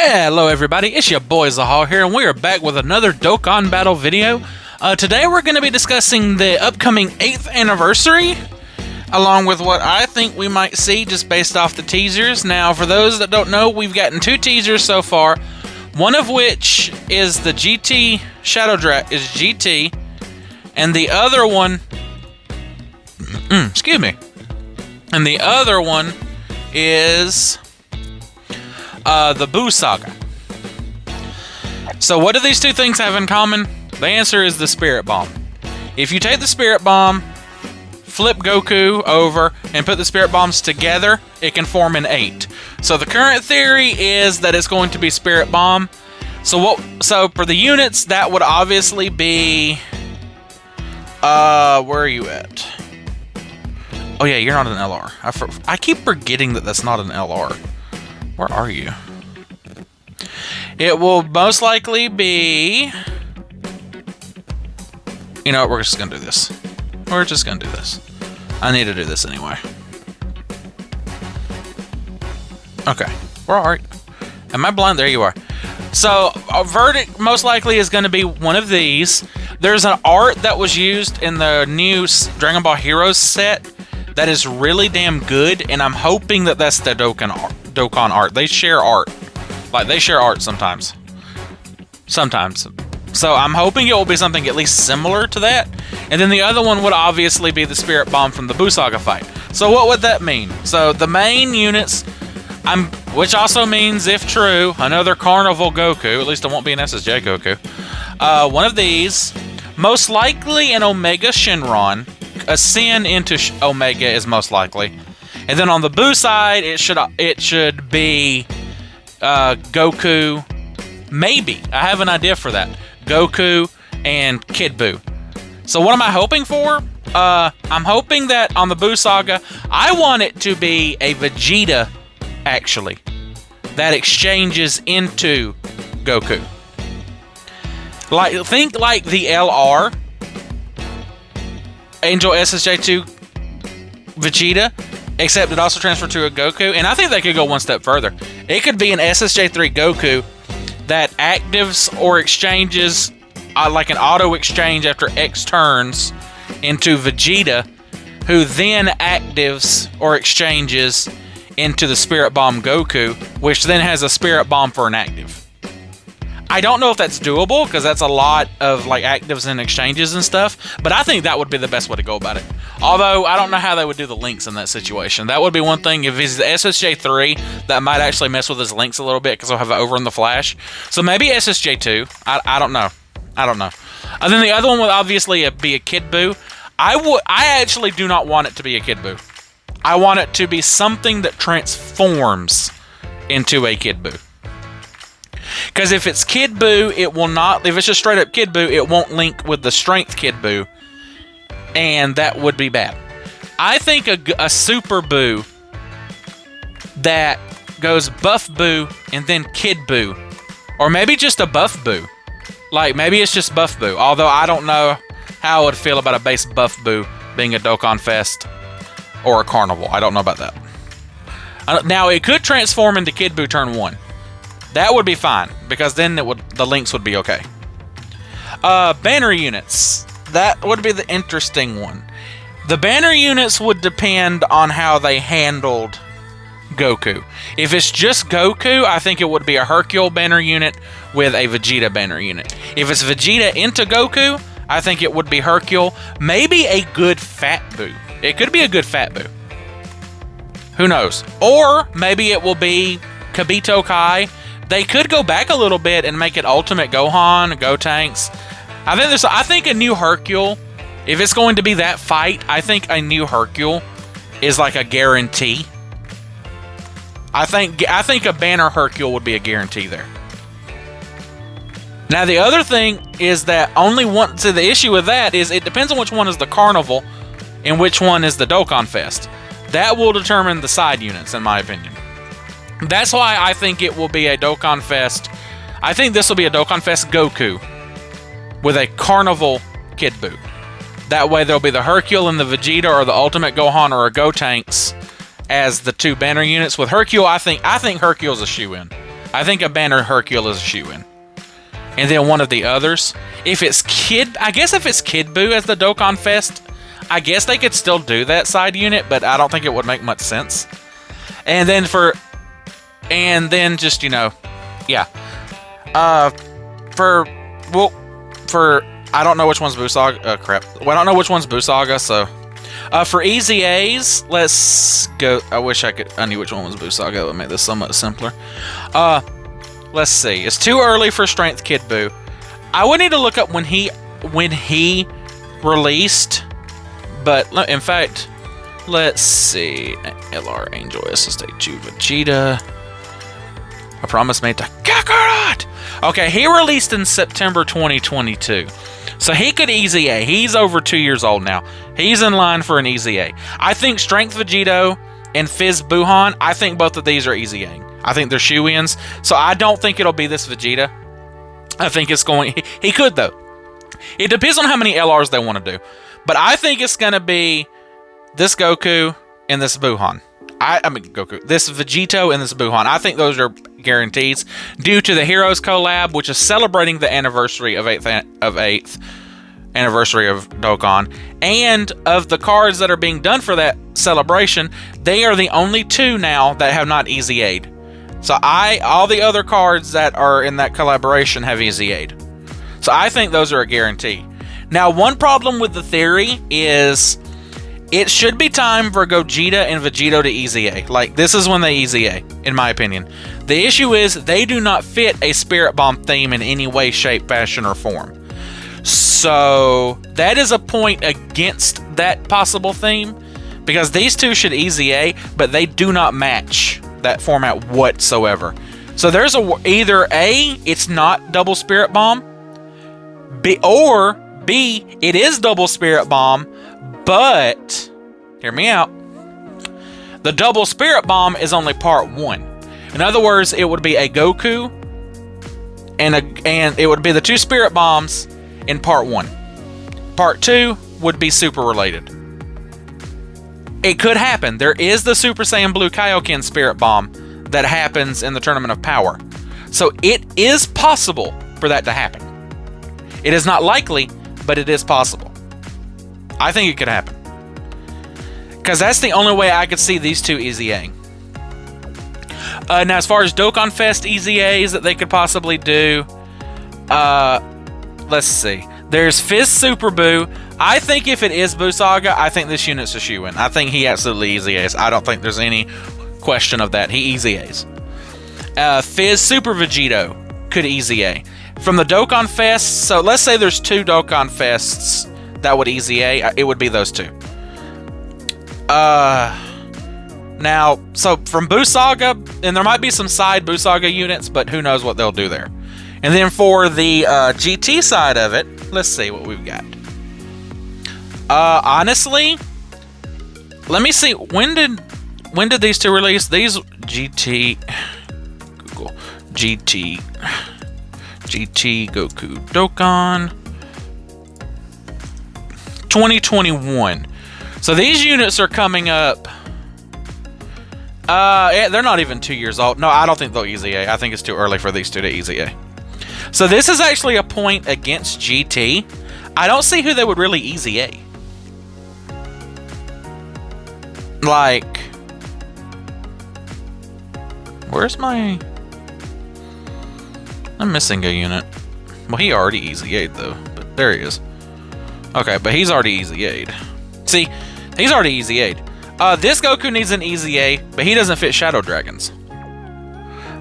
Hello everybody, it's your boy Zahal here, and we are back with another Dokkan Battle video. Today we're going to be discussing the upcoming 8th anniversary, along with what I think we might see just based off the teasers. Now, for those that don't know, we've gotten 2 teasers so far, one of which is the GT Shadow Draft is GT, and the other one, excuse me, and the other one is the Buu Saga. So what do these two things have in common? The answer is the Spirit Bomb. If you take the Spirit Bomb, flip Goku over, and put the Spirit Bombs together, it can form an 8. So the current theory is that it's going to be Spirit Bomb. So for the units, that would obviously be where are you at? Oh yeah, you're not an LR. I keep forgetting that that's not an LR. Where are you? It will most likely be... You know what, we're just gonna do this. We're just gonna do this. I need to do this anyway. Okay, where are you? Am I blind? There you are. So, a verdict most likely is gonna be one of these. There's an art that was used in the new Dragon Ball Heroes set that is really damn good, and I'm hoping that that's the Dokkan art. They share art. Like, they share art sometimes. Sometimes. So I'm hoping it will be something at least similar to that. And then the other one would obviously be the Spirit Bomb from the Buu Saga fight. So what would that mean? So the main units, which also means, if true, another Carnival Goku. At least it won't be an SSJ Goku. One of these, most likely an Omega Shenron. Ascend into Omega is most likely. And then on the Buu side, it should be Goku. Maybe. I have an idea for that. Goku and Kid Buu. So what am I hoping for? I'm hoping that on the Buu Saga, I want it to be a Vegeta, actually, that exchanges into Goku. Think like the LR, Angel SSJ2 Vegeta, except it also transferred to a Goku, and I think they could go one step further. It could be an SSJ3 Goku that actives or exchanges, like an auto exchange after X turns, into Vegeta, who then actives or exchanges into the Spirit Bomb Goku, which then has a Spirit Bomb for an active. I don't know if that's doable, because that's a lot of like actives and exchanges and stuff, but I think that would be the best way to go about it. Although, I don't know how they would do the links in that situation. That would be one thing. If he's the SSJ3, that might actually mess with his links a little bit, because he'll have it over in the flash. So maybe SSJ2. I don't know. I don't know. And then the other one would obviously be a Kid Buu. I actually do not want it to be a Kid Buu. I want it to be something that transforms into a Kid Buu. Because if it's Kid Buu, it will not... If it's just straight up Kid Buu, it won't link with the Strength Kid Buu. And that would be bad. I think a Super Buu that goes Buff Buu and then Kid Buu. Or maybe just a Buff Buu. Like, maybe it's just Buff Buu. Although I don't know how I would feel about a base Buff Buu being a Dokkan Fest or a Carnival. I don't know about that. Now, it could transform into Kid Buu turn 1. That would be fine, because then the links would be okay. Banner units. That would be the interesting one. The banner units would depend on how they handled Goku. If it's just Goku, I think it would be a Hercule banner unit with a Vegeta banner unit. If it's Vegeta into Goku, I think it would be Hercule. Maybe a good Fat Buu. It could be a good Fat Buu. Who knows? Or maybe it will be Kibito Kai. They could go back a little bit and make it Ultimate Gohan, Gotenks. I think a new Hercule, if it's going to be that fight, I think a new Hercule is like a guarantee. I think a banner Hercule would be a guarantee there. Now the other thing is that so the issue with that is it depends on which one is the Carnival and which one is the Dokkan Fest. That will determine the side units, in my opinion. That's why I think it will be a Dokkan Fest. I think this will be a Dokkan Fest Goku with a Carnival Kid Buu. That way there'll be the Hercule and the Vegeta, or the Ultimate Gohan or a Gotenks as the 2 banner units. With Hercule, I think Hercule's a shoo-in. I think a Banner Hercule is a shoo-in. And then one of the others. If it's I guess if it's Kid Buu as the Dokkan Fest, I guess they could still do that side unit, but I don't think it would make much sense. And then just, you know, yeah. I don't know which one's Busaga. Crap. Well, I don't know which one's Busaga, so. For easy A's, let's go. I wish I knew which one was Busaga. That would make this somewhat simpler. Let's see. It's too early for Strength Kid Buu. I would need to look up when he released. But in fact, let's see. LR Angel SSH Vegeta. A promise made to Kakarot. Okay, he released in September 2022. So he could easy A. He's over 2 years old now. He's in line for an easy A. I think Strength Vegito and Fizz Buhan, I think both of these are easy A. I think they're shoe-ins. So I don't think it'll be this Vegeta. I think it's going... He could, though. It depends on how many LRs they want to do. But I think it's going to be this Goku and this Buhan. This Vegito and this Buhan. I think those are guarantees due to the Heroes collab, which is celebrating the anniversary of 8th anniversary of Dokkan, and of the cards that are being done for that celebration. They are the only two now that have not easy aid. So all the other cards that are in that collaboration have easy aid. So I think those are a guarantee. Now, one problem with the theory is it should be time for Gogeta and Vegito to easy A. Like, this is when they easy A, in my opinion. The issue is they do not fit a Spirit Bomb theme in any way, shape, fashion, or form. So that is a point against that possible theme, because these two should easy A, but they do not match that format whatsoever. So there's either A, it's not double Spirit Bomb, or B, it is double Spirit Bomb, but hear me out. The double Spirit Bomb is only part 1. In other words, it would be a Goku and it would be the 2 Spirit Bombs in part 1. Part 2 would be super related. It could happen. There is the Super Saiyan Blue Kaioken Spirit Bomb that happens in the Tournament of Power. So it is possible for that to happen. It is not likely, but it is possible. I think it could happen. Because that's the only way I could see these two easy A. Now, as far as Dokkan Fest easy A's that they could possibly do, let's see. There's Fizz Super Buu. I think if it is Busaga, I think this unit's a shoe-in. I think he absolutely easy A's. I don't think there's any question of that. He easy A's. Fizz Super Vegito could easy A. From the Dokkan Fest, so let's say there's 2 Dokkan Fests that would easy A. It would be those 2. Now, so from Busaga, and there might be some side Busaga units, but who knows what they'll do there. And then for the GT side of it, let's see what we've got. Honestly, let me see. When did these two release? These GT Goku Dokkan 2021. So these units are coming up. They're not even 2 years old. No, I don't think they'll easy A. I think it's too early for these two to easy A. So this is actually a point against GT. I don't see who they would really easy A. Like, where's my... I'm missing a unit. Well, he already easy A'd though, but there he is. Okay, but he's already easy A'd. See, he's already easy A'd. This Goku needs an easy A, but he doesn't fit Shadow Dragons.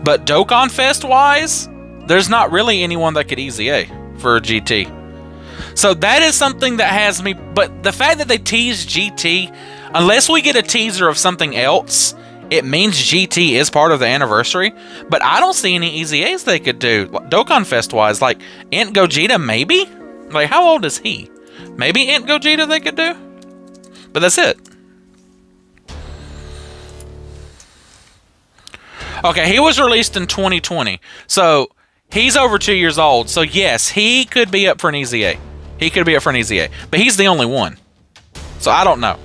But Dokkan Fest wise, there's not really anyone that could easy A for GT. So that is something that has me, but the fact that they tease GT, unless we get a teaser of something else, it means GT is part of the anniversary. But I don't see any easy A's they could do, Dokkan Fest wise. Like, Int Gogeta, maybe? Like, how old is he? Maybe Int Gogeta they could do? But that's it. Okay, he was released in 2020. So, he's over 2 years old. So, yes, he could be up for an easy A. He could be up for an easy A. But he's the only one. So, I don't know.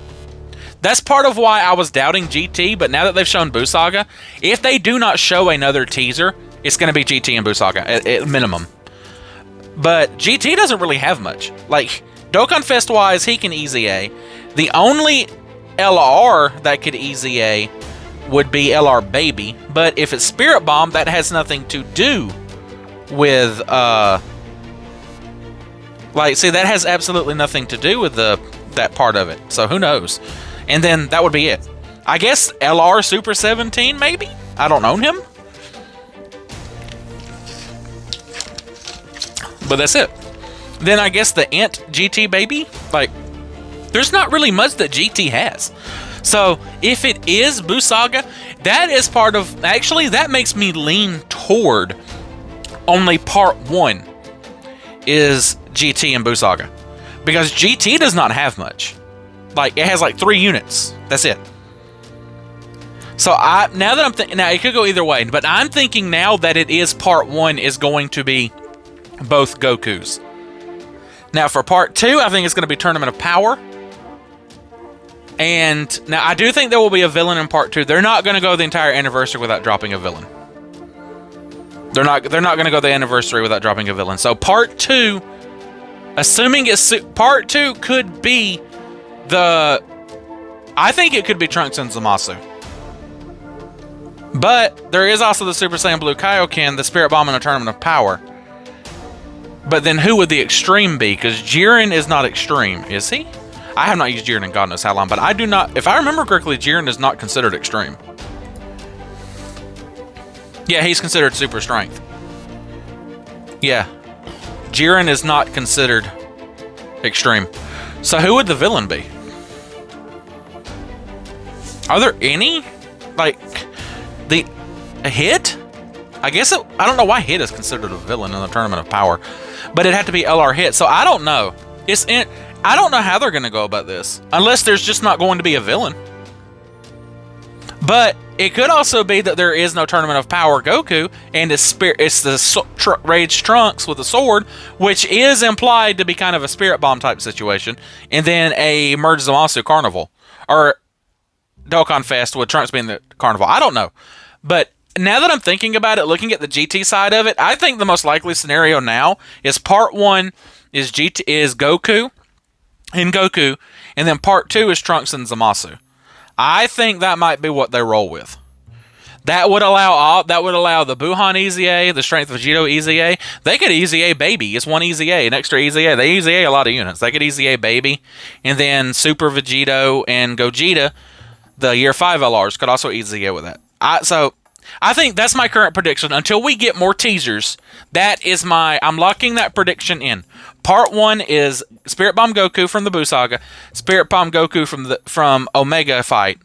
That's part of why I was doubting GT, but now that they've shown Busaga, if they do not show another teaser, it's going to be GT and Busaga at minimum. But GT doesn't really have much. Like, Dokkan Fest wise, he can easy A. The only LR that could easy A would be LR Baby. But if it's Spirit Bomb, that has nothing to do with, like, see, that has absolutely nothing to do with that part of it. So who knows? And then that would be it. I guess LR Super 17, maybe? I don't own him. But that's it. Then I guess the Int GT Baby, like, there's not really much that GT has. So if it is Busaga, that is part of, actually that makes me lean toward only part 1 is GT and Busaga. Because GT does not have much. Like, it has like 3 units. That's it. So now that I'm thinking, now it could go either way, but I'm thinking now that it is part 1 is going to be both Gokus. Now for part 2, I think it's going to be Tournament of Power. And now I do think there will be a villain in part 2. They're not going to go the entire anniversary without dropping a villain. They're not going to go the anniversary without dropping a villain. So part 2, assuming it's part 2 could be I think it could be Trunks and Zamasu. But there is also the Super Saiyan Blue Kaioken, the Spirit Bomb, and the Tournament of Power. But then who would the Extreme be? Because Jiren is not Extreme, is he? I have not used Jiren in God knows how long, but I do not, if I remember correctly, Jiren is not considered Extreme. Yeah, he's considered Super Strength. Yeah. Jiren is not considered Extreme. So who would the villain be? Are there any? Like, a Hit? I guess I don't know why Hit is considered a villain in the Tournament of Power. But it had to be LR Hit, so I don't know. I don't know how they're going to go about this. Unless there's just not going to be a villain. But it could also be that there is no Tournament of Power Goku, and it's the Rage Trunks with a sword, which is implied to be kind of a Spirit Bomb type situation, and then a Merge Zamasu Carnival. Or Dokkan Fest with Trunks being the Carnival. I don't know. But now that I'm thinking about it, looking at the GT side of it, I think the most likely scenario now is part 1 is Goku and Goku, and then part 2 is Trunks and Zamasu. I think that might be what they roll with. That would allow the Buhan Easy A, the Strength Vegito Easy A. They could Easy A Baby. It's one Easy A, an extra Easy A. They Easy A a lot of units. They could Easy A Baby, and then Super Vegito and Gogeta, the Year 5 LRs, could also Easy A with that. So I think that's my current prediction. Until we get more teasers, I'm locking that prediction in. Part 1 is Spirit Bomb Goku from the Buu Saga, Spirit Bomb Goku from Omega Fight.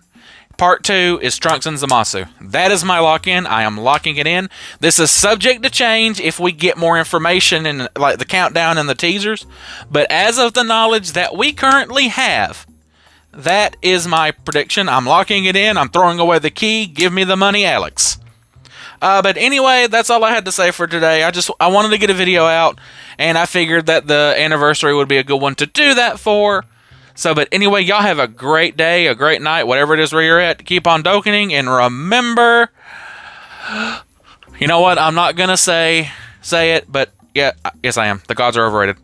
Part 2 is Trunks and Zamasu. That is my lock-in. I am locking it in. This is subject to change if we get more information and like the countdown and the teasers. But as of the knowledge that we currently have, that is my prediction. I'm locking it in. I'm throwing away the key. Give me the money, Alex. But anyway, that's all I had to say for today. I wanted to get a video out, and I figured that the anniversary would be a good one to do that for. But anyway, y'all have a great day, a great night, whatever it is where you're at. Keep on dokening, and remember, you know what? I'm not going to say it, but yeah, yes I am. The gods are overrated.